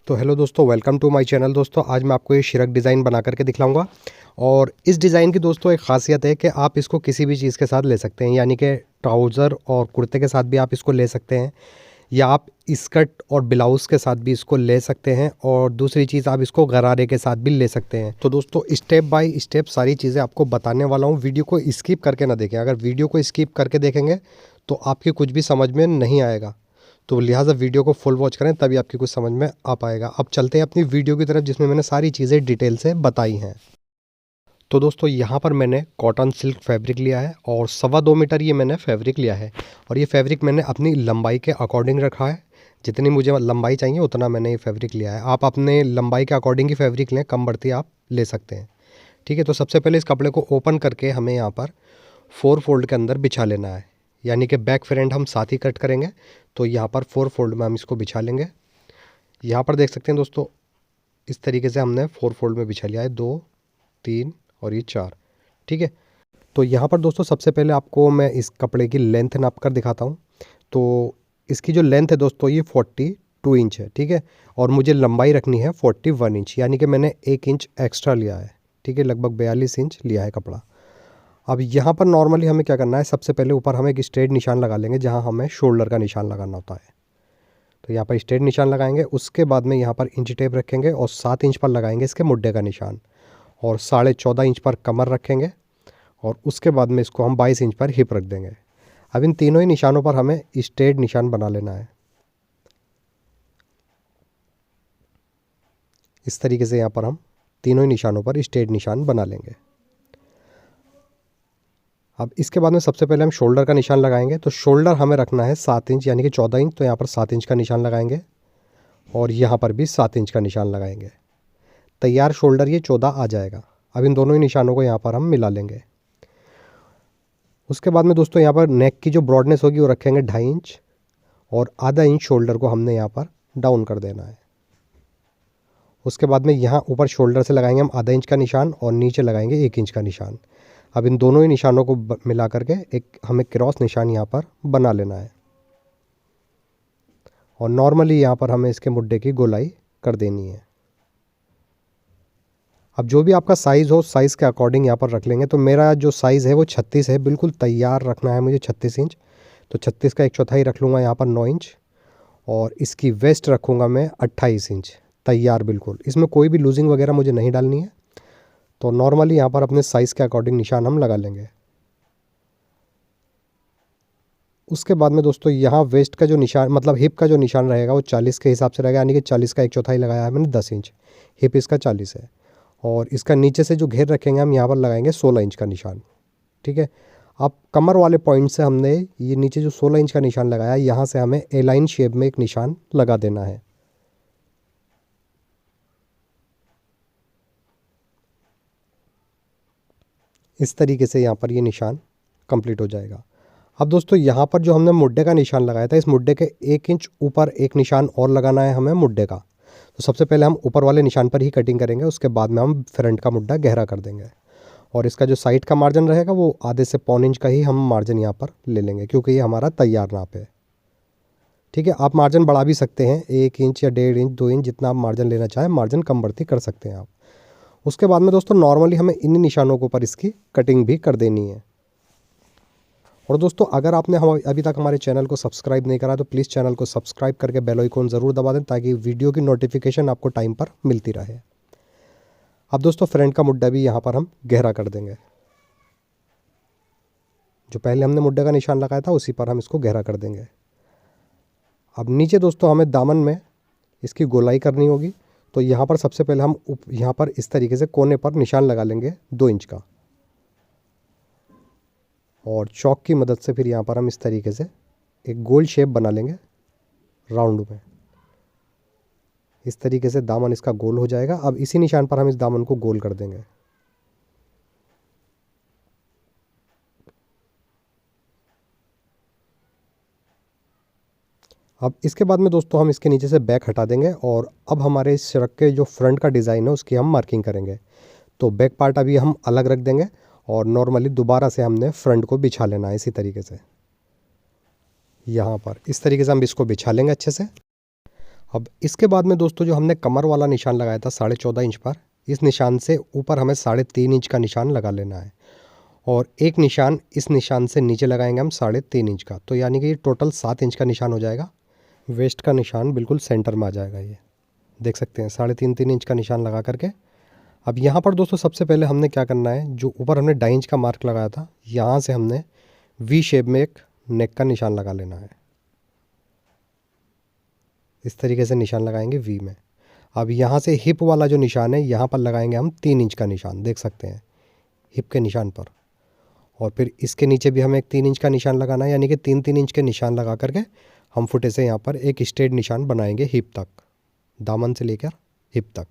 तो हेलो दोस्तों, welcome to my channel. दोस्तों आज मैं आपको ये शिरक डिज़ाइन बना करके दिखलाऊंगा। और इस डिज़ाइन की दोस्तों एक ख़ासियत है कि आप इसको किसी भी चीज़ के साथ ले सकते हैं, यानी कि ट्राउज़र और कुर्ते के साथ भी आप इसको ले सकते हैं, या आप स्कर्ट और ब्लाउज़ के साथ भी इसको ले सकते हैं, और दूसरी चीज़ आप इसको गरारे के साथ भी ले सकते हैं। तो दोस्तों स्टेप बाय स्टेप सारी चीज़ें आपको बताने वाला हूँ, वीडियो को स्किप करके ना देखें। अगर वीडियो को स्किप करके देखेंगे तो आपकी कुछ भी समझ में नहीं आएगा, तो लिहाजा वीडियो को फुल वॉच करें, तभी आपकी कुछ समझ में आ पाएगा। अब चलते हैं अपनी वीडियो की तरफ, जिसमें मैंने सारी चीज़ें डिटेल से बताई हैं। तो दोस्तों यहाँ पर मैंने कॉटन सिल्क फैब्रिक लिया है और 2.25 मीटर ये मैंने फैब्रिक लिया है। और ये फैब्रिक मैंने अपनी लंबाई के अकॉर्डिंग रखा है, जितनी मुझे लंबाई चाहिए उतना मैंने ये फैब्रिक लिया है। आप अपने लंबाई के अकॉर्डिंग ही फैब्रिक लें, कम बढ़ती आप ले सकते हैं। ठीक है, तो सबसे पहले इस कपड़े को ओपन करके हमें यहाँ पर 4 फोल्ड के अंदर बिछा लेना है, यानी कि बैक फ्रंट हम साथ ही कट करेंगे। तो यहाँ पर 4 फोल्ड में हम इसको बिछा लेंगे। यहाँ पर देख सकते हैं दोस्तों, इस तरीके से हमने 4 फोल्ड में बिछा लिया है, 2, 3 और ये 4। ठीक है, तो यहाँ पर दोस्तों सबसे पहले आपको मैं इस कपड़े की लेंथ नाप कर दिखाता हूँ। तो इसकी जो लेंथ है दोस्तों ये 42 इंच है। ठीक है, और मुझे लंबाई रखनी है 41 इंच, यानी कि मैंने 1 इंच एक्स्ट्रा लिया है। ठीक है, लगभग 42 इंच लिया है कपड़ा। अब यहाँ पर नॉर्मली हमें क्या करना है, सबसे पहले ऊपर हम एक स्ट्रेट निशान लगा लेंगे, जहाँ हमें शोल्डर का निशान लगाना होता है। तो यहाँ पर स्ट्रेट निशान लगाएंगे, उसके बाद में यहाँ पर इंच टेप रखेंगे और 7 इंच पर लगाएंगे इसके मुड्ढे का निशान, और 14.5 इंच पर कमर रखेंगे, और उसके बाद में इसको हम 22 इंच पर हिप रख देंगे। अब इन तीनों ही निशानों पर हमें स्ट्रेट निशान बना लेना है। इस तरीके से यहाँ पर हम तीनों ही निशानों पर स्ट्रेट निशान बना लेंगे। अब इसके बाद में सबसे पहले हम शोल्डर का निशान लगाएंगे। तो शोल्डर हमें रखना है 7 इंच, यानी कि 14 इंच। तो यहाँ पर 7 इंच का निशान लगाएंगे, और यहाँ पर भी 7 इंच का निशान लगाएंगे। तैयार शोल्डर ये 14 आ जाएगा। अब इन दोनों ही निशानों को यहाँ पर हम मिला लेंगे। उसके बाद में दोस्तों यहाँ पर नेक की जो ब्रॉडनेस होगी वो रखेंगे 2.5 इंच, और आधा इंच शोल्डर को हमने यहाँ पर डाउन कर देना है। उसके बाद में यहाँ ऊपर शोल्डर से लगाएंगे हम आधा इंच का निशान, और नीचे लगाएंगे 1 इंच का निशान। अब इन दोनों ही निशानों को मिला करके एक हमें क्रॉस निशान यहाँ पर बना लेना है, और नॉर्मली यहाँ पर हमें इसके मुड्ढे की गोलाई कर देनी है। अब जो भी आपका साइज़ हो, साइज़ के अकॉर्डिंग यहाँ पर रख लेंगे। तो मेरा जो साइज़ है वो 36 है, बिल्कुल तैयार रखना है मुझे 36 इंच। तो 36 का 1/4 रख लूँगा यहाँ पर 9 इंच, और इसकी वेस्ट रखूँगा मैं 28 इंच तैयार बिल्कुल। इसमें कोई भी लूजिंग वगैरह मुझे नहीं डालनी है। तो नॉर्मली यहाँ पर अपने साइज़ के अकॉर्डिंग निशान हम लगा लेंगे। उसके बाद में दोस्तों यहाँ वेस्ट का जो निशान, मतलब हिप का जो निशान रहेगा वो 40 के हिसाब से रहेगा, यानी कि 40 का 1/4 लगाया है मैंने 10 इंच। हिप इसका 40 है, और इसका नीचे से जो घेर रखेंगे हम यहाँ पर लगाएंगे 16 इंच का निशान। ठीक है, अब कमर वाले पॉइंट से हमने ये नीचे जो 16 इंच का निशान लगाया है, यहाँ से हमें ए लाइन शेप में एक निशान लगा देना है। इस तरीके से यहाँ पर ये निशान कंप्लीट हो जाएगा। अब दोस्तों यहाँ पर जो हमने मुड्ढे का निशान लगाया था, इस मुड्ढे के 1 इंच ऊपर एक निशान और लगाना है हमें मुड्ढे का। तो सबसे पहले हम ऊपर वाले निशान पर ही कटिंग करेंगे, उसके बाद में हम फ्रंट का मुड्ढा गहरा कर देंगे। और इसका जो साइड का मार्जिन रहेगा वो आधे से पौन इंच का ही हम मार्जिन यहाँ पर ले लेंगे, क्योंकि ये हमारा तैयार नाप है। ठीक है, आप मार्जिन बढ़ा भी सकते हैं, 1 इंच या 1.5 इंच, 2 इंच, जितना आप मार्जिन लेना चाहें, मार्जिन कम बढ़ती कर सकते हैं आप। उसके बाद में दोस्तों नॉर्मली हमें इन निशानों के ऊपर इसकी कटिंग भी कर देनी है। और दोस्तों अगर आपने हम अभी तक हमारे चैनल को सब्सक्राइब नहीं करा तो प्लीज़ चैनल को सब्सक्राइब करके बेल आइकन ज़रूर दबा दें, ताकि वीडियो की नोटिफिकेशन आपको टाइम पर मिलती रहे। अब दोस्तों फ्रंट का मुड्ढा भी यहाँ पर हम गहरा कर देंगे। जो पहले हमने मुड्ढे का निशान लगाया था उसी पर हम इसको गहरा कर देंगे। अब नीचे दोस्तों हमें दामन में इसकी गोलाई करनी होगी। तो यहाँ पर सबसे पहले हम यहाँ पर इस तरीके से कोने पर निशान लगा लेंगे 2 इंच का, और चॉक की मदद से फिर यहाँ पर हम इस तरीके से एक गोल शेप बना लेंगे राउंड में। इस तरीके से दामन इसका गोल हो जाएगा। अब इसी निशान पर हम इस दामन को गोल कर देंगे। अब इसके बाद में दोस्तों हम इसके नीचे से बैक हटा देंगे, और अब हमारे इस शिरक के जो फ्रंट का डिज़ाइन है उसकी हम मार्किंग करेंगे। तो बैक पार्ट अभी हम अलग रख देंगे, और नॉर्मली दोबारा से हमने फ्रंट को बिछा लेना है इसी तरीके से। यहाँ पर इस तरीके से हम इसको बिछा लेंगे अच्छे से। अब इसके बाद में दोस्तों जो हमने कमर वाला निशान लगाया था 14.5 इंच पर, इस निशान से ऊपर हमें 3.5 इंच का निशान लगा लेना है और एक निशान इस निशान से नीचे लगाएंगे हम 3.5 इंच का। तो यानी कि ये टोटल 7 इंच का निशान हो जाएगा। वेस्ट का निशान बिल्कुल सेंटर में आ जाएगा। ये देख सकते हैं 3.5 इंच का निशान लगा करके। अब यहाँ पर दोस्तों सबसे पहले हमने क्या करना है, जो ऊपर हमने 2.5 इंच का मार्क लगाया था, यहाँ से हमने वी शेप में एक नेक का निशान लगा लेना है। इस तरीके से निशान लगाएंगे वी में। अब यहाँ से हिप वाला जो निशान है, यहाँ पर लगाएंगे हम 3 इंच का निशान, देख सकते हैं हिप के निशान पर। और फिर इसके नीचे भी हमें एक 3 इंच का निशान लगाना है, यानी कि 3-3 इंच के निशान लगा करके हम फुटे से यहाँ पर एक स्ट्रेट निशान बनाएंगे हिप तक, दामन से लेकर हिप तक।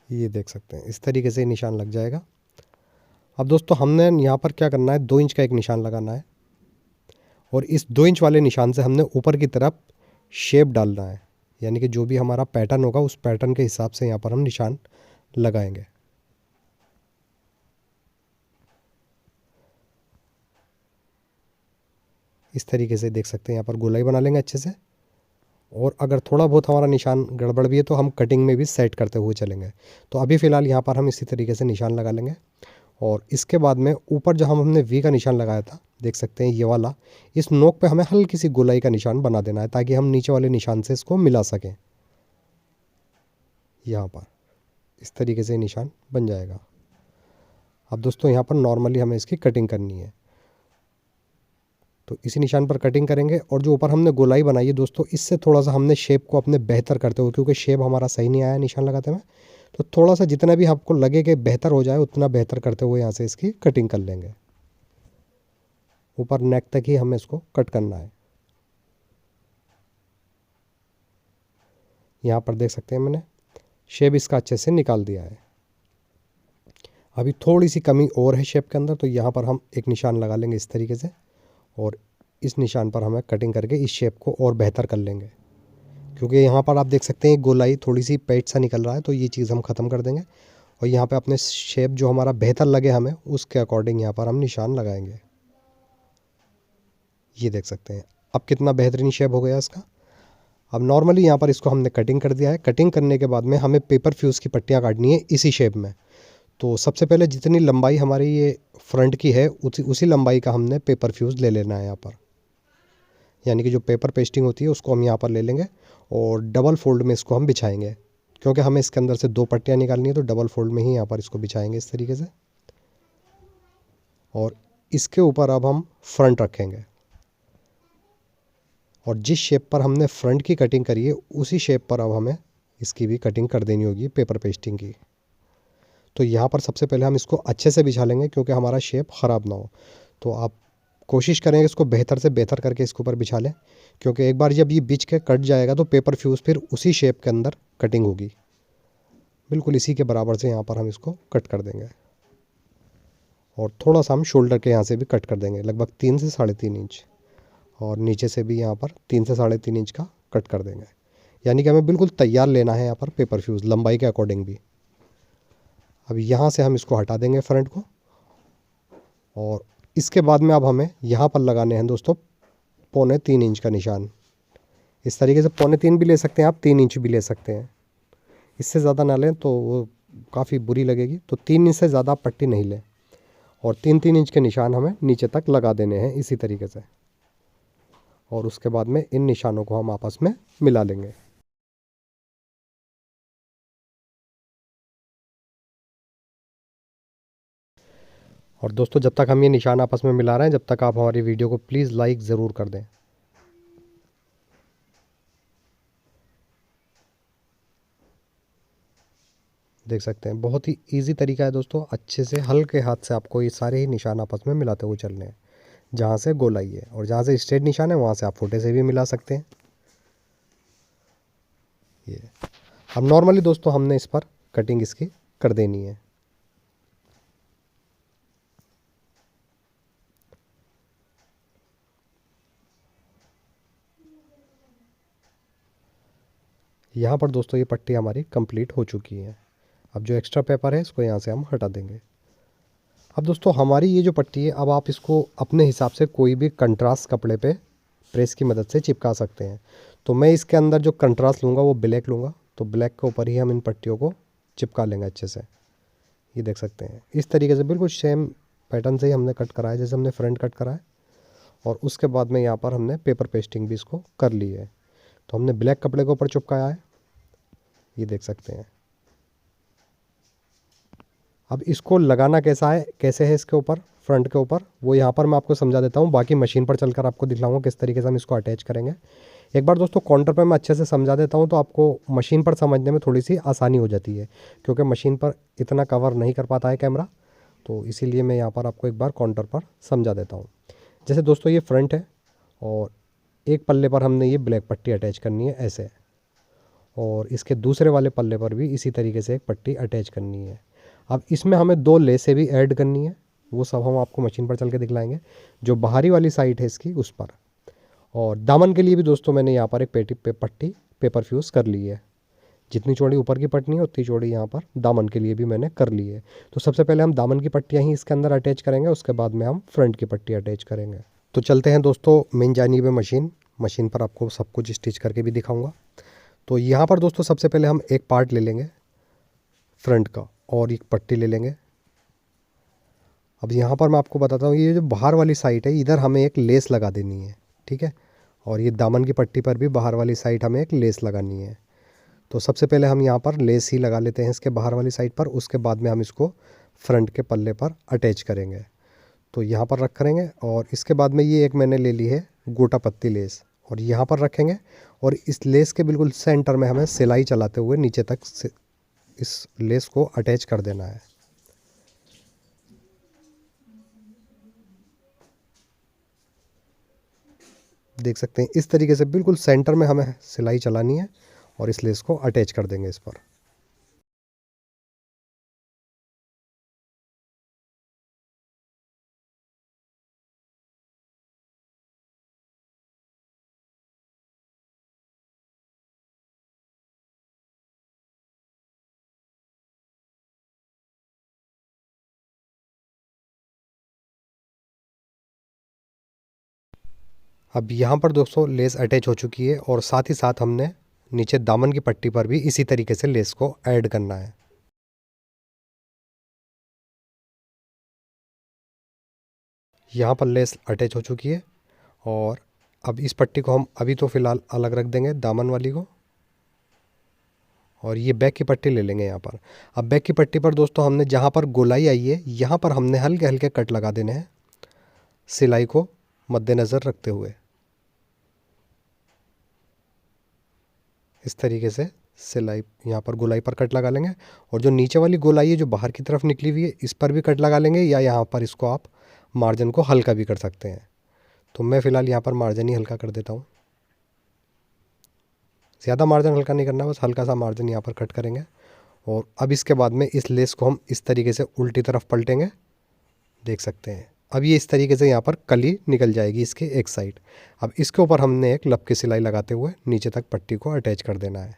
ये देख सकते हैं इस तरीके से निशान लग जाएगा। अब दोस्तों हमने यहाँ पर क्या करना है, 2 इंच का एक निशान लगाना है और इस 2 इंच वाले निशान से हमने ऊपर की तरफ शेप डालना है, यानी कि जो भी हमारा पैटर्न होगा उस पैटर्न के हिसाब से यहाँ पर हम निशान लगाएंगे। इस तरीके से देख सकते हैं यहाँ पर गोलाई बना लेंगे अच्छे से। और अगर थोड़ा बहुत हमारा निशान गड़बड़ भी है तो हम कटिंग में भी सेट करते हुए चलेंगे। तो अभी फ़िलहाल यहाँ पर हम इसी तरीके से निशान लगा लेंगे। और इसके बाद में ऊपर जो हमने वी का निशान लगाया था, देख सकते हैं ये वाला, इस नोक पे हमें हल्की सी गोलाई का निशान बना देना है ताकि हम नीचे वाले निशान से इसको मिला सकें। यहाँ पर इस तरीके से निशान बन जाएगा। अब दोस्तों यहाँ पर नॉर्मली हमें इसकी कटिंग करनी है, तो इसी निशान पर कटिंग करेंगे। और जो ऊपर हमने गोलाई बनाई है दोस्तों, इससे थोड़ा सा हमने शेप को अपने बेहतर करते हुए, क्योंकि शेप हमारा सही नहीं आया निशान लगाते में, तो थोड़ा सा जितना भी आपको लगे कि बेहतर हो जाए उतना बेहतर करते हुए यहाँ से इसकी कटिंग कर लेंगे। ऊपर नेक तक ही हमें इसको कट करना है। यहाँ पर देख सकते हैं मैंने शेप इसका अच्छे से निकाल दिया है। अभी थोड़ी सी कमी और है शेप के अंदर, तो यहाँ पर हम एक निशान लगा लेंगे इस तरीके से और इस निशान पर हमें कटिंग करके इस शेप को और बेहतर कर लेंगे। क्योंकि यहाँ पर आप देख सकते हैं गोलाई थोड़ी सी पेट सा निकल रहा है, तो ये चीज़ हम ख़त्म कर देंगे और यहाँ पे अपने शेप जो हमारा बेहतर लगे हमें उसके अकॉर्डिंग यहाँ पर हम निशान लगाएंगे। ये देख सकते हैं अब कितना बेहतरीन शेप हो गया इसका। अब नॉर्मली यहाँ पर इसको हमने कटिंग कर दिया है। कटिंग करने के बाद में हमें पेपर फ्यूज़ की पट्टियाँ काटनी है इसी शेप में। तो सबसे पहले जितनी लंबाई हमारी ये फ्रंट की है उसी लंबाई का हमने पेपर फ्यूज़ ले लेना है यहाँ पर, यानी कि जो पेपर पेस्टिंग होती है उसको हम यहाँ पर ले लेंगे और डबल फोल्ड में इसको हम बिछाएंगे, क्योंकि हमें इसके अंदर से 2 पट्टियाँ निकालनी है, तो डबल फोल्ड में ही यहाँ पर इसको बिछाएंगे इस तरीके से। और इसके ऊपर अब हम फ्रंट रखेंगे और जिस शेप पर हमने फ्रंट की कटिंग करी है उसी शेप पर अब हमें इसकी भी कटिंग कर देनी होगी पेपर पेस्टिंग की। तो यहाँ पर सबसे पहले हम इसको अच्छे से बिछा लेंगे क्योंकि हमारा शेप ख़राब ना हो। तो आप कोशिश करेंगे इसको बेहतर से बेहतर करके इसके ऊपर बिछा लें, क्योंकि एक बार जब ये बिछ के कट जाएगा तो पेपर फ्यूज़ फिर उसी शेप के अंदर कटिंग होगी। बिल्कुल इसी के बराबर से यहाँ पर हम इसको कट कर देंगे और थोड़ा सा हम शोल्डर के यहाँ से भी कट कर देंगे, लगभग 3 से 3.5 इंच, और नीचे से भी यहाँ पर 3 से 3.5 इंच का कट कर देंगे। यानी कि हमें बिल्कुल तैयार लेना है यहाँ पर पेपर फ्यूज़ लंबाई के अकॉर्डिंग भी। अब यहाँ से हम इसको हटा देंगे फ्रंट को और इसके बाद में अब हमें यहाँ पर लगाने हैं दोस्तों 3.25 इंच का निशान। इस तरीके से 3.25 भी ले सकते हैं आप, 3 इंच भी ले सकते हैं। इससे ज़्यादा ना लें तो वो काफ़ी बुरी लगेगी, तो 3 इंच से ज़्यादा पट्टी नहीं लें। और 3-3 इंच के निशान हमें नीचे तक लगा देने हैं इसी तरीके से। और उसके बाद में इन निशानों को हम आपस में मिला लेंगे। और दोस्तों जब तक हम ये निशान आपस में मिला रहे हैं, जब तक आप हमारी वीडियो को प्लीज़ लाइक ज़रूर कर दें। देख सकते हैं बहुत ही इजी तरीका है दोस्तों, अच्छे से हल्के हाथ से आपको ये सारे ही निशान आपस में मिलाते हुए चलने हैं। जहाँ से गोलाई है और जहाँ से स्ट्रेट निशान है वहाँ से आप फुटे से भी मिला सकते हैं। ये अब नॉर्मली दोस्तों हमने इस पर कटिंग इसकी कर देनी है। यहाँ पर दोस्तों ये पट्टी हमारी कंप्लीट हो चुकी है। अब जो एक्स्ट्रा पेपर है इसको यहाँ से हम हटा देंगे। अब दोस्तों हमारी ये जो पट्टी है, अब आप इसको अपने हिसाब से कोई भी कंट्रास्ट कपड़े पे प्रेस की मदद से चिपका सकते हैं। तो मैं इसके अंदर जो कंट्रास्ट लूँगा वो ब्लैक लूँगा, तो ब्लैक के ऊपर ही हम इन पट्टियों को चिपका लेंगे अच्छे से। ये देख सकते हैं इस तरीके से बिल्कुल सेम पैटर्न से ही हमने कट करा है, जैसे हमने फ्रंट कट करा है। और उसके बाद में यहाँ पर हमने पेपर पेस्टिंग भी इसको कर ली है। तो हमने ब्लैक कपड़े के ऊपर चिपकाया है, ये देख सकते हैं। अब इसको लगाना कैसे है इसके ऊपर, फ्रंट के ऊपर, वो यहाँ पर मैं आपको समझा देता हूँ। बाकी मशीन पर चलकर आपको दिखलाऊंगा किस तरीके से हम इसको अटैच करेंगे। एक बार दोस्तों काउंटर पर मैं अच्छे से समझा देता हूँ, तो आपको मशीन पर समझने में थोड़ी सी आसानी हो जाती है, क्योंकि मशीन पर इतना कवर नहीं कर पाता है कैमरा। तो इसीलिए मैं यहाँ पर आपको एक बार काउंटर पर समझा देता हूँ। जैसे दोस्तों ये फ्रंट है, और एक पल्ले पर हमने ये ब्लैक पट्टी अटैच करनी है ऐसे, और इसके दूसरे वाले पल्ले पर भी इसी तरीके से एक पट्टी अटैच करनी है। अब इसमें हमें दो लेसें भी ऐड करनी है, वो सब हम आपको मशीन पर चल के दिखलाएंगे, जो बाहरी वाली साइड है इसकी उस पर। और दामन के लिए भी दोस्तों मैंने यहाँ पर एक पट्टी पेपर फ्यूज़ कर ली है। जितनी चौड़ी ऊपर की पट्टी है उतनी चौड़ी यहाँ पर दामन के लिए भी मैंने कर ली है। तो सबसे पहले हम दामन की पट्टियाँ ही इसके अंदर अटैच करेंगे, उसके बाद में हम फ्रंट की पट्टी अटैच करेंगे। तो चलते हैं दोस्तों मेन जानिब मशीन पर आपको सब कुछ स्टिच करके भी दिखाऊंगा। तो यहाँ पर दोस्तों सबसे पहले हम एक पार्ट ले लेंगे फ्रंट का, और एक पट्टी ले लेंगे। अब यहाँ पर मैं आपको बताता हूँ, ये जो बाहर वाली साइड है इधर हमें एक लेस लगा देनी है, ठीक है। और ये दामन की पट्टी पर भी बाहर वाली साइड हमें एक लेस लगानी है। तो सबसे पहले हम यहाँ पर लेस ही लगा लेते हैं इसके बाहर वाली साइड पर, उसके बाद में हम इसको फ्रंट के पल्ले पर अटैच करेंगे। तो यहाँ पर रख करेंगे, और इसके बाद में ये एक मैंने ले ली है गोटा पत्ती लेस, और यहाँ पर रखेंगे। और इस लेस के बिल्कुल सेंटर में हमें सिलाई चलाते हुए नीचे तक इस लेस को अटैच कर देना है। देख सकते हैं इस तरीके से बिल्कुल सेंटर में हमें सिलाई चलानी है, और इस लेस को अटैच कर देंगे इस पर। अब यहाँ पर दोस्तों लेस अटैच हो चुकी है, और साथ ही साथ हमने नीचे दामन की पट्टी पर भी इसी तरीके से लेस को ऐड करना है। यहाँ पर लेस अटैच हो चुकी है, और अब इस पट्टी को हम अभी तो फ़िलहाल अलग रख देंगे दामन वाली को, और ये बैक की पट्टी ले लेंगे यहाँ पर। अब बैक की पट्टी पर दोस्तों हमने जहाँ पर गोलाई आई है यहाँ पर हमने हल्के हल्के कट लगा देने हैं, सिलाई को मद्देनज़र रखते हुए। इस तरीके से सिलाई यहाँ पर गोलाई पर कट लगा लेंगे, और जो नीचे वाली गोलाई है जो बाहर की तरफ निकली हुई है इस पर भी कट लगा लेंगे, या यहाँ पर इसको आप मार्जिन को हल्का भी कर सकते हैं। तो मैं फ़िलहाल यहाँ पर मार्जिन ही हल्का कर देता हूँ। ज़्यादा मार्जिन हल्का नहीं करना, बस हल्का सा मार्जिन यहाँ पर कट करेंगे। और अब इसके बाद में इस लेस को हम इस तरीके से उल्टी तरफ पलटेंगे, देख सकते हैं। अब ये इस तरीके से यहाँ पर कली निकल जाएगी इसके एक साइड। अब इसके ऊपर हमने एक लप की सिलाई लगाते हुए नीचे तक पट्टी को अटैच कर देना है।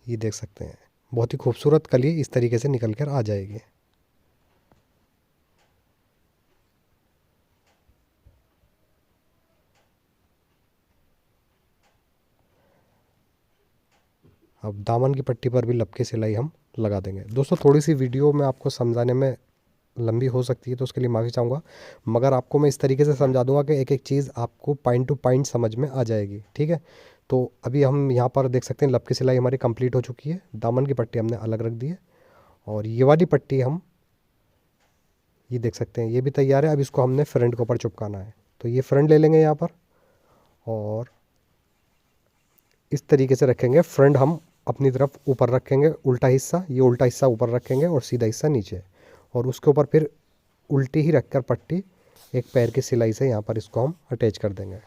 ये देख सकते हैं बहुत ही खूबसूरत कली इस तरीके से निकल कर आ जाएगी। अब दामन की पट्टी पर भी लप की सिलाई हम लगा देंगे। दोस्तों थोड़ी सी वीडियो में आपको समझाने में लंबी हो सकती है, तो उसके लिए माफ़ी चाहूँगा, मगर आपको मैं इस तरीके से समझा दूंगा कि एक एक चीज़ आपको पॉइंट टू पॉइंट समझ में आ जाएगी, ठीक है। तो अभी हम यहाँ पर देख सकते हैं लप की सिलाई हमारी कंप्लीट हो चुकी है, दामन की पट्टी हमने अलग रख दी है, और ये वाली पट्टी हम ये देख सकते हैं ये भी तैयार है। अब इसको हमने फ्रंट के ऊपर चिपकाना है। तो ये फ्रंट ले लेंगे यहाँ पर, और इस तरीके से रखेंगे। फ्रंट हम अपनी तरफ ऊपर रखेंगे, उल्टा हिस्सा, ये उल्टा हिस्सा ऊपर रखेंगे और सीधा हिस्सा नीचे, और उसके ऊपर फिर उल्टी ही रखकर पट्टी एक पैर की सिलाई से यहाँ पर इसको हम अटैच कर देंगे।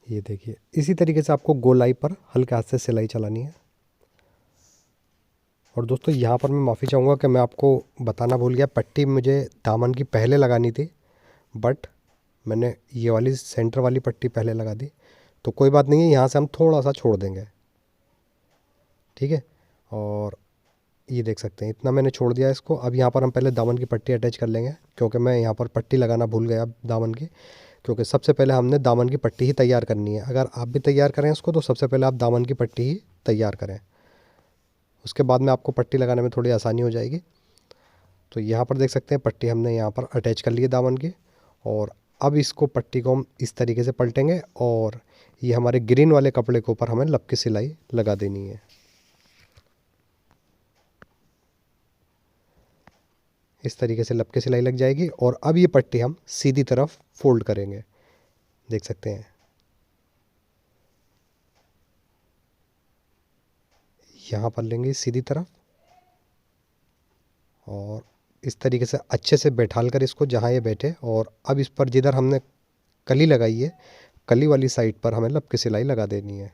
ये देखिए इसी तरीके से आपको गोलाई पर हल्के हाथ से सिलाई चलानी है। और दोस्तों यहाँ पर मैं माफ़ी चाहूँगा कि मैं आपको बताना भूल गया, पट्टी मुझे दामन की पहले लगानी थी, बट मैंने ये वाली सेंटर वाली पट्टी पहले लगा दी। तो कोई बात नहीं है, यहाँ से हम थोड़ा सा छोड़ देंगे, ठीक है। और ये देख सकते हैं इतना मैंने छोड़ दिया इसको। अब यहाँ पर हम पहले दामन की पट्टी अटैच कर लेंगे, क्योंकि मैं यहाँ पर पट्टी लगाना भूल गया दामन की। क्योंकि सबसे पहले हमने दामन की पट्टी ही तैयार करनी है। अगर आप भी तैयार करें इसको तो सबसे पहले आप दामन की पट्टी ही तैयार करें, उसके बाद में आपको पट्टी लगाने में थोड़ी आसानी हो जाएगी। तो यहाँ पर देख सकते हैं पट्टी हमने यहाँ पर अटैच कर ली है दामन की। और अब इसको पट्टी को हम इस तरीके से पलटेंगे और ये हमारे ग्रीन वाले कपड़े के ऊपर हमें लपकी सिलाई लगा देनी है। इस तरीके से लपके सिलाई लग जाएगी। और अब ये पट्टी हम सीधी तरफ फोल्ड करेंगे, देख सकते हैं। यहाँ पर लेंगे सीधी तरफ और इस तरीके से अच्छे से बैठाल कर इसको जहाँ ये बैठे। और अब इस पर जिधर हमने कली लगाई है, कली वाली साइड पर हमें लपके सिलाई लगा देनी है।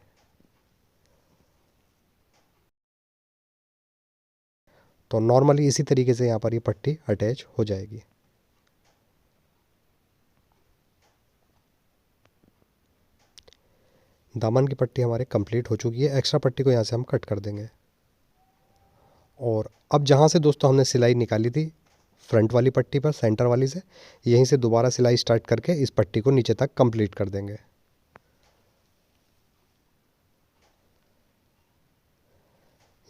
तो नॉर्मली इसी तरीके से यहाँ पर ये पट्टी अटैच हो जाएगी। दामन की पट्टी हमारे कंप्लीट हो चुकी है। एक्स्ट्रा पट्टी को यहाँ से हम कट कर देंगे। और अब जहाँ से दोस्तों हमने सिलाई निकाली थी फ्रंट वाली पट्टी पर, सेंटर वाली से, यहीं से दोबारा सिलाई स्टार्ट करके इस पट्टी को नीचे तक कंप्लीट कर देंगे।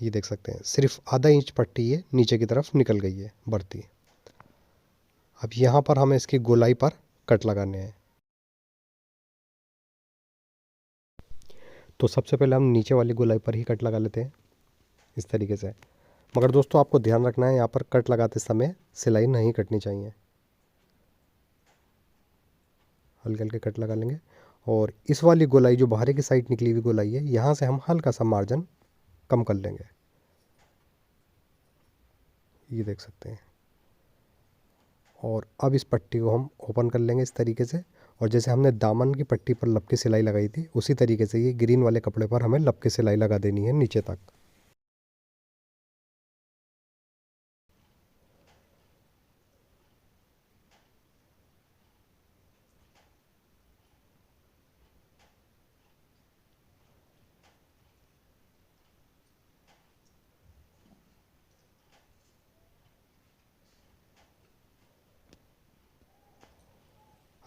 ये देख सकते हैं सिर्फ आधा इंच पट्टी ये नीचे की तरफ निकल गई है बढ़ती। अब यहाँ पर हमें इसकी गोलाई पर कट लगाने हैं। तो सबसे पहले हम नीचे वाली गोलाई पर ही कट लगा लेते हैं इस तरीके से। मगर दोस्तों आपको ध्यान रखना है, यहाँ पर कट लगाते समय सिलाई नहीं कटनी चाहिए। हल्के हल्के कट लगा लेंगे। और इस वाली गोलाई जो बाहर की साइड निकली हुई गोलाई है, यहाँ से हम हल्का सा मार्जिन कम कर लेंगे। ये देख सकते हैं। और अब इस पट्टी को हम ओपन कर लेंगे इस तरीके से। और जैसे हमने दामन की पट्टी पर लपकी सिलाई लगाई थी, उसी तरीके से ये ग्रीन वाले कपड़े पर हमें लपकी सिलाई लगा देनी है नीचे तक।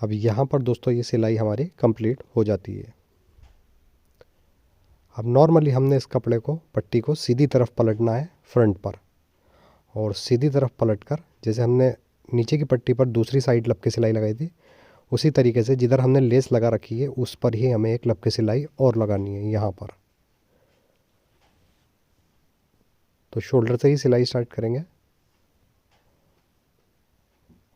अब यहाँ पर दोस्तों ये सिलाई हमारी कंप्लीट हो जाती है। अब नॉर्मली हमने इस कपड़े को, पट्टी को सीधी तरफ पलटना है फ्रंट पर। और सीधी तरफ पलटकर जैसे हमने नीचे की पट्टी पर दूसरी साइड लपके सिलाई लगाई थी, उसी तरीके से जिधर हमने लेस लगा रखी है उस पर ही हमें एक लपके सिलाई और लगानी है यहाँ पर। तो शोल्डर से ही सिलाई स्टार्ट करेंगे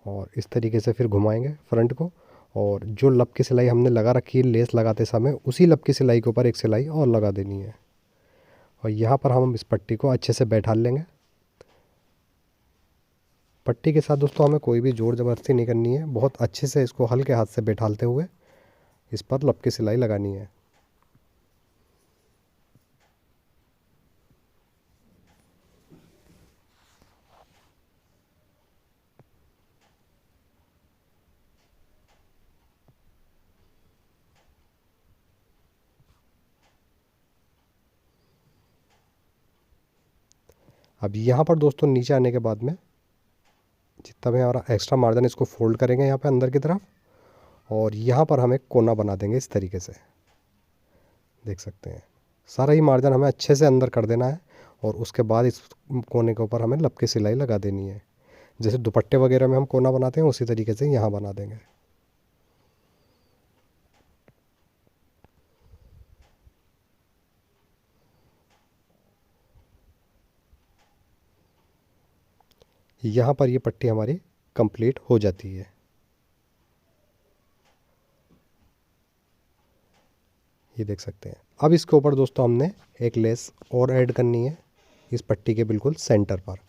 और इस तरीके से फिर घुमाएंगे फ्रंट को। और जो लब की सिलाई हमने लगा रखी है लेस लगाते समय, उसी लब की सिलाई के ऊपर एक सिलाई और लगा देनी है। और यहाँ पर हम इस पट्टी को अच्छे से बैठा लेंगे। पट्टी के साथ दोस्तों हमें कोई भी जोर ज़बरदस्ती नहीं करनी है, बहुत अच्छे से इसको हल्के हाथ से बैठालते हुए इस पर लब की सिलाई लगानी है। अब यहाँ पर दोस्तों नीचे आने के बाद में जितना भी हमारा एक्स्ट्रा मार्जिन, इसको फोल्ड करेंगे यहाँ पे अंदर की तरफ। और यहाँ पर हम एक कोना बना देंगे इस तरीके से, देख सकते हैं। सारा ही मार्जिन हमें अच्छे से अंदर कर देना है। और उसके बाद इस कोने के ऊपर हमें लब की सिलाई लगा देनी है। जैसे दुपट्टे वगैरह में हम कोना बनाते हैं उसी तरीके से यहाँ बना देंगे। यहाँ पर ये पट्टी हमारी कंप्लीट हो जाती है। ये देख सकते हैं। अब इसके ऊपर दोस्तों हमने एक लेस और ऐड करनी है इस पट्टी के बिल्कुल सेंटर पर।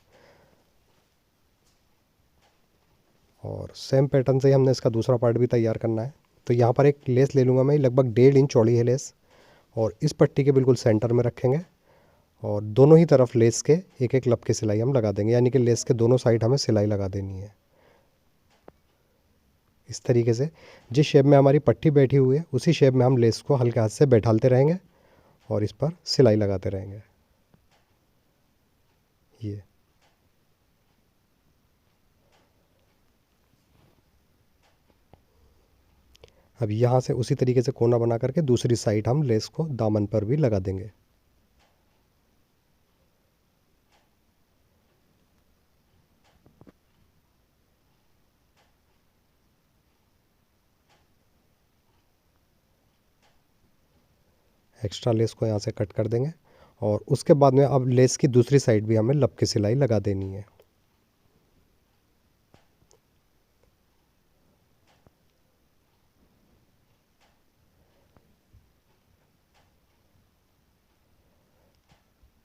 और सेम पैटर्न से ही हमने इसका दूसरा पार्ट भी तैयार करना है। तो यहाँ पर एक लेस ले लूँगा मैं, लगभग 1.5 इंच चौड़ी है लेस। और इस पट्टी के बिल्कुल सेंटर में रखेंगे और दोनों ही तरफ लेस के एक एक लब की सिलाई हम लगा देंगे, यानी कि लेस के दोनों साइड हमें सिलाई लगा देनी है। इस तरीके से जिस शेप में हमारी पट्टी बैठी हुई है उसी शेप में हम लेस को हल्के हाथ से बैठालते रहेंगे और इस पर सिलाई लगाते रहेंगे। ये अब यहाँ से उसी तरीके से कोना बना करके दूसरी साइड हम लेस को दामन पर भी लगा देंगे। एक्स्ट्रा लेस को यहाँ से कट कर देंगे और उसके बाद में अब लेस की दूसरी साइड भी हमें लब की सिलाई लगा देनी है।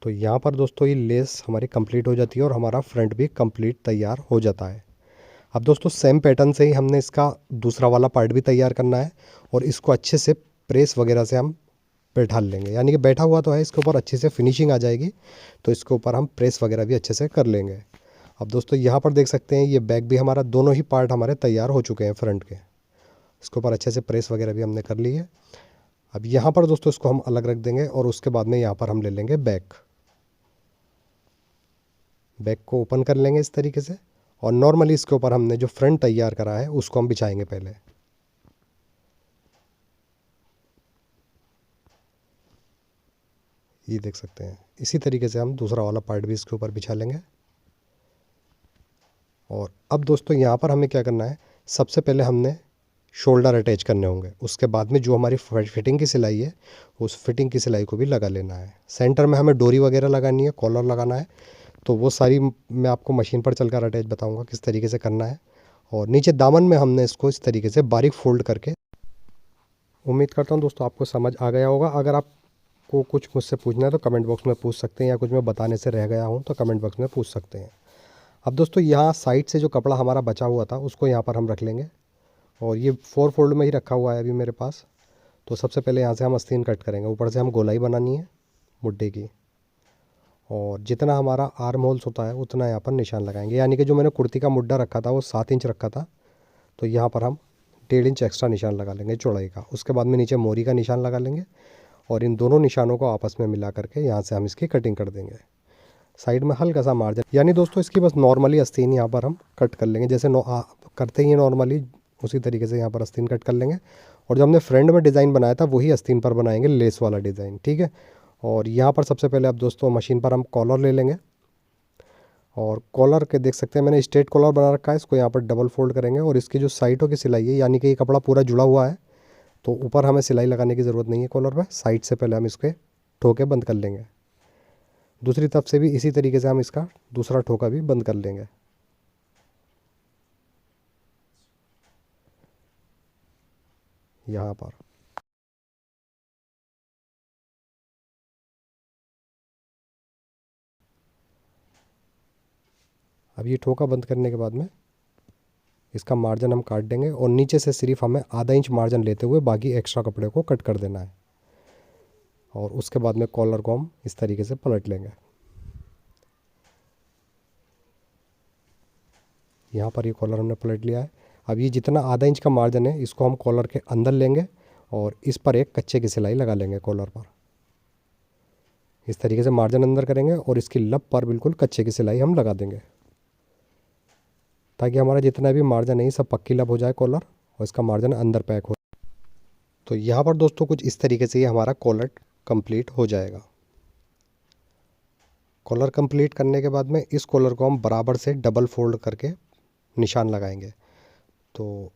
तो यहाँ पर दोस्तों ये लेस हमारी कंप्लीट हो जाती है और हमारा फ्रंट भी कंप्लीट तैयार हो जाता है। अब दोस्तों सेम पैटर्न से ही हमने इसका दूसरा वाला पार्ट भी तैयार करना है और इसको अच्छे से प्रेस वगैरह से हम बैठा लेंगे, यानी कि बैठा हुआ तो है, इसके ऊपर अच्छे से फिनिशिंग आ जाएगी तो इसके ऊपर हम प्रेस वगैरह भी अच्छे से कर लेंगे। अब दोस्तों यहाँ पर देख सकते हैं ये बैक भी हमारा दोनों ही पार्ट हमारे तैयार हो चुके हैं फ्रंट के। इसके ऊपर अच्छे से प्रेस वगैरह भी हमने कर ली है। अब यहाँ पर दोस्तों इसको हम अलग रख देंगे और उसके बाद में यहाँ पर हम ले लेंगे बैक को ओपन कर लेंगे इस तरीके से और नॉर्मली इसके ऊपर हमने जो फ्रंट तैयार करा है उसको हम बिछाएंगे पहले। ये देख सकते हैं इसी तरीके से हम दूसरा वाला पार्ट भी इसके ऊपर बिछा लेंगे। और अब दोस्तों यहाँ पर हमें क्या करना है, सबसे पहले हमने शोल्डर अटैच करने होंगे, उसके बाद में जो हमारी फिटिंग की सिलाई है उस फिटिंग की सिलाई को भी लगा लेना है। सेंटर में हमें डोरी वगैरह लगानी है, कॉलर लगाना है, तो वो सारी मैं आपको मशीन पर चलकर अटैच बताऊंगा किस तरीके से करना है। और नीचे दामन में हमने इसको इस तरीके से बारीक फोल्ड करके, उम्मीद करता हूँ दोस्तों आपको समझ आ गया होगा। अगर आपको कुछ मुझसे पूछना है तो कमेंट बॉक्स में पूछ सकते हैं, या कुछ मैं बताने से रह गया हूँ तो कमेंट बॉक्स में पूछ सकते हैं। अब दोस्तों यहाँ साइड से जो कपड़ा हमारा बचा हुआ था उसको यहाँ पर हम रख लेंगे और ये 4 फोल्ड में ही रखा हुआ है अभी मेरे पास। तो सबसे पहले यहाँ से हम आस्तीन कट करेंगे, ऊपर से हम गोलाई बनानी है मुड्ढे की और जितना हमारा आर्म होल्स होता है उतना यहाँ पर निशान लगाएंगे, यानी कि जो मैंने कुर्ती का मुड्ढा रखा था वो 7 इंच रखा था, तो यहाँ पर हम 1.5 इंच एक्स्ट्रा निशान लगा लेंगे चौड़ाई का। उसके बाद में नीचे मोरी का निशान लगा लेंगे और इन दोनों निशानों को आपस में मिला करके यहाँ से हम इसकी कटिंग कर देंगे। साइड में हल्का सा मार्जिन, यानी दोस्तों इसकी बस नॉर्मली आस्तीन यहाँ पर हम कट कर लेंगे, जैसे करते ही नॉर्मली उसी तरीके से यहाँ पर आस्तीन कट कर लेंगे। और जो हमने फ्रंट में डिज़ाइन बनाया था वही आस्तीन पर बनाएंगे लेस वाला डिज़ाइन, ठीक है। और यहाँ पर सबसे पहले अब दोस्तों मशीन पर हम कॉलर ले लेंगे और कॉलर के देख सकते हैं मैंने स्ट्रेट कॉलर बना रखा है, इसको यहाँ पर डबल फोल्ड करेंगे और इसकी जो साइडों की सिलाई है, यानी कि ये कपड़ा पूरा जुड़ा हुआ है तो ऊपर हमें सिलाई लगाने की ज़रूरत नहीं है कॉलर पर, साइड से पहले हम इसके ठोके बंद कर लेंगे। दूसरी तरफ से भी इसी तरीके से हम इसका दूसरा ठोका भी बंद कर लेंगे। यहाँ पर अब ये ठोका बंद करने के बाद में इसका मार्जिन हम काट देंगे और नीचे से सिर्फ हमें आधा इंच मार्जिन लेते हुए बाकी एक्स्ट्रा कपड़े को कट कर देना है। और उसके बाद में कॉलर को हम इस तरीके से पलट लेंगे। यहाँ पर ये कॉलर हमने पलट लिया है। अब ये जितना आधा इंच का मार्जिन है इसको हम कॉलर के अंदर लेंगे और इस पर एक कच्चे की सिलाई लगा लेंगे कॉलर पर। इस तरीके से मार्जिन अंदर करेंगे और इसकी लब पर बिल्कुल कच्चे की सिलाई हम लगा देंगे, ताकि हमारा जितना भी मार्जिन है सब पक्की लब हो जाए कॉलर और इसका मार्जिन अंदर पैक हो। तो यहाँ पर दोस्तों कुछ इस तरीके से ही हमारा कॉलर कंप्लीट हो जाएगा। कॉलर कंप्लीट करने के बाद में इस कॉलर को हम बराबर से डबल फोल्ड करके निशान लगाएंगे। तो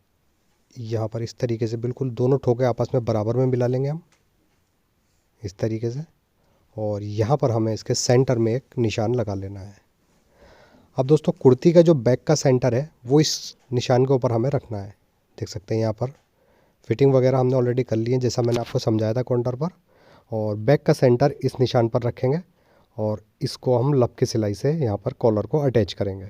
यहाँ पर इस तरीके से बिल्कुल दोनों ठोके आपस में बराबर में मिला लेंगे हम इस तरीके से, और यहाँ पर हमें इसके सेंटर में एक निशान लगा लेना है। अब दोस्तों कुर्ती का जो बैक का सेंटर है वो इस निशान के ऊपर हमें रखना है। देख सकते हैं यहाँ पर फिटिंग वगैरह हमने ऑलरेडी कर ली है जैसा मैंने आपको समझाया था काउंटर पर, और बैक का सेंटर इस निशान पर रखेंगे और इसको हम लब की सिलाई से यहाँ पर कॉलर को अटैच करेंगे।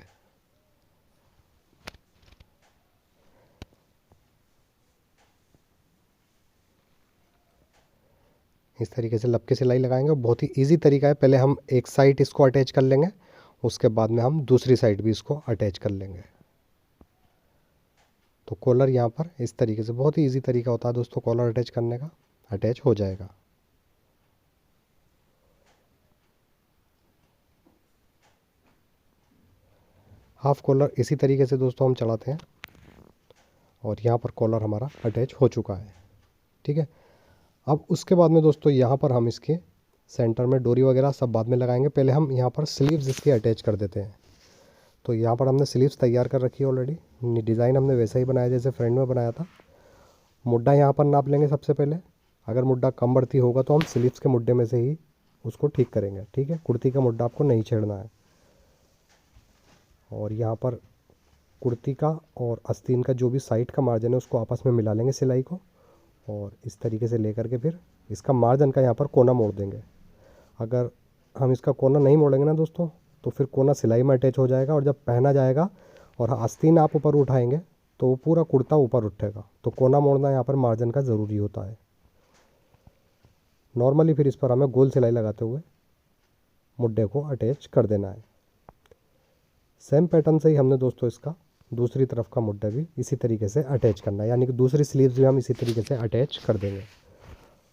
इस तरीके से लपके सिलाई लगाएंगे। बहुत ही इजी तरीका है। पहले हम एक साइड इसको अटैच कर लेंगे, उसके बाद में हम दूसरी साइड भी इसको अटैच कर लेंगे। तो कॉलर यहाँ पर इस तरीके से, बहुत ही इजी तरीका होता है दोस्तों कॉलर अटैच करने का, अटैच हो जाएगा। हाफ कॉलर इसी तरीके से दोस्तों हम चलाते हैं और यहाँ पर कॉलर हमारा अटैच हो चुका है। ठीक है, अब उसके बाद में दोस्तों यहाँ पर हम इसके सेंटर में डोरी वगैरह सब बाद में लगाएंगे। पहले हम यहाँ पर स्लीव्स इसके अटैच कर देते हैं। तो यहाँ पर हमने स्लीव्स तैयार कर रखी है ऑलरेडी। डिज़ाइन हमने वैसा ही बनाया जैसे फ्रंट में बनाया था। मुड्डा यहाँ पर नाप लेंगे सबसे पहले। अगर मुड्डा कम बढ़ती होगा तो हम स्लीव्स के मुड्डे में से ही उसको ठीक करेंगे। ठीक है, कुर्ती का मुड्डा आपको नहीं छेड़ना है। और यहाँ पर कुर्ती का और आस्तीन का जो भी साइड का मार्जिन है उसको आपस में मिला लेंगे सिलाई को, और इस तरीके से लेकर के फिर इसका मार्जिन का यहाँ पर कोना मोड़ देंगे। अगर हम इसका कोना नहीं मोड़ेंगे ना दोस्तों तो फिर कोना सिलाई में अटैच हो जाएगा, और जब पहना जाएगा और आस्तीन आप ऊपर उठाएंगे तो वो पूरा कुर्ता ऊपर उठेगा। तो कोना मोड़ना यहाँ पर मार्जिन का ज़रूरी होता है। नॉर्मली फिर इस पर हमें गोल सिलाई लगाते हुए मुड्डे को अटैच कर देना है। सेम पैटर्न से ही हमने दोस्तों इसका दूसरी तरफ का मुड्डा भी इसी तरीके से अटैच करना है, यानी कि दूसरी स्लीव्स भी हम इसी तरीके से अटैच कर देंगे।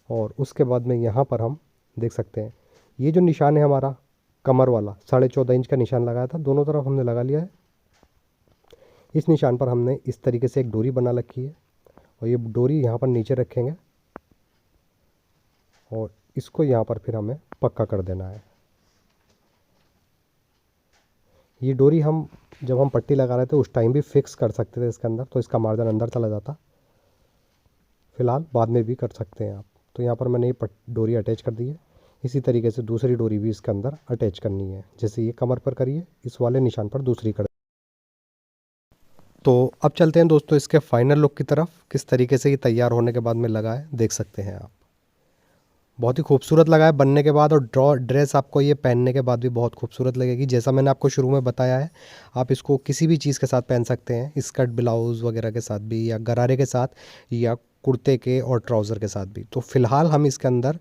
और उसके बाद में यहाँ पर हम देख सकते हैं ये जो निशान है हमारा कमर वाला 14.5 इंच का निशान लगाया था, दोनों तरफ हमने लगा लिया है। इस निशान पर हमने इस तरीके से एक डोरी बना रखी है और ये डोरी यहाँ पर नीचे रखेंगे और इसको यहाँ पर फिर हमें पक्का कर देना है। ये डोरी हम जब हम पट्टी लगा रहे थे उस टाइम भी फिक्स कर सकते थे इसके अंदर, तो इसका मार्जिन अंदर चला जाता। फ़िलहाल बाद में भी कर सकते हैं आप। तो यहाँ पर मैंने ये डोरी अटैच कर दी है। इसी तरीके से दूसरी डोरी भी इसके अंदर अटैच करनी है। जैसे ये कमर पर करिए, इस वाले निशान पर दूसरी कर। तो अब चलते हैं दोस्तों इसके फाइनल लुक की तरफ। किस तरीके से ये तैयार होने के बाद में लगा है देख सकते हैं आप। बहुत ही खूबसूरत लगा है बनने के बाद, और ड्रेस आपको ये पहनने के बाद भी बहुत खूबसूरत लगेगी। जैसा मैंने आपको शुरू में बताया है, आप इसको किसी भी चीज़ के साथ पहन सकते हैं, स्कर्ट ब्लाउज़ वगैरह के साथ भी, या गरारे के साथ, या कुर्ते के और ट्राउज़र के साथ भी। तो फ़िलहाल हम इसके अंदर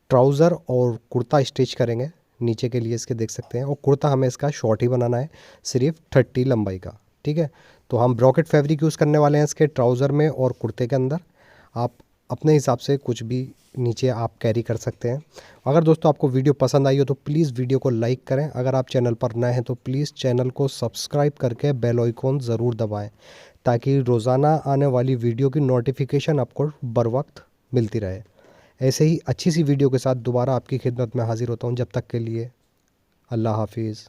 ट्राउज़र और कुर्ता स्टिच करेंगे नीचे के लिए इसके, देख सकते हैं। और कुर्ता हमें इसका शॉर्ट ही बनाना है, सिर्फ 30 लंबाई का। ठीक है, तो हम ब्रॉकेट फैब्रिक यूज़ करने वाले हैं इसके ट्राउज़र में और कुर्ते के अंदर। आप अपने हिसाब से कुछ भी नीचे आप कैरी कर सकते हैं। अगर दोस्तों आपको वीडियो पसंद आई हो तो प्लीज़ वीडियो को लाइक करें। अगर आप चैनल पर नए हैं तो प्लीज़ चैनल को सब्सक्राइब करके बेल आइकॉन ज़रूर दबाएं, ताकि रोज़ाना आने वाली वीडियो की नोटिफिकेशन आपको बर वक्त मिलती रहे। ऐसे ही अच्छी सी वीडियो के साथ दोबारा आपकी खिदमत में हाजिर होता हूँ। जब तक के लिए अल्लाह हाफिज़।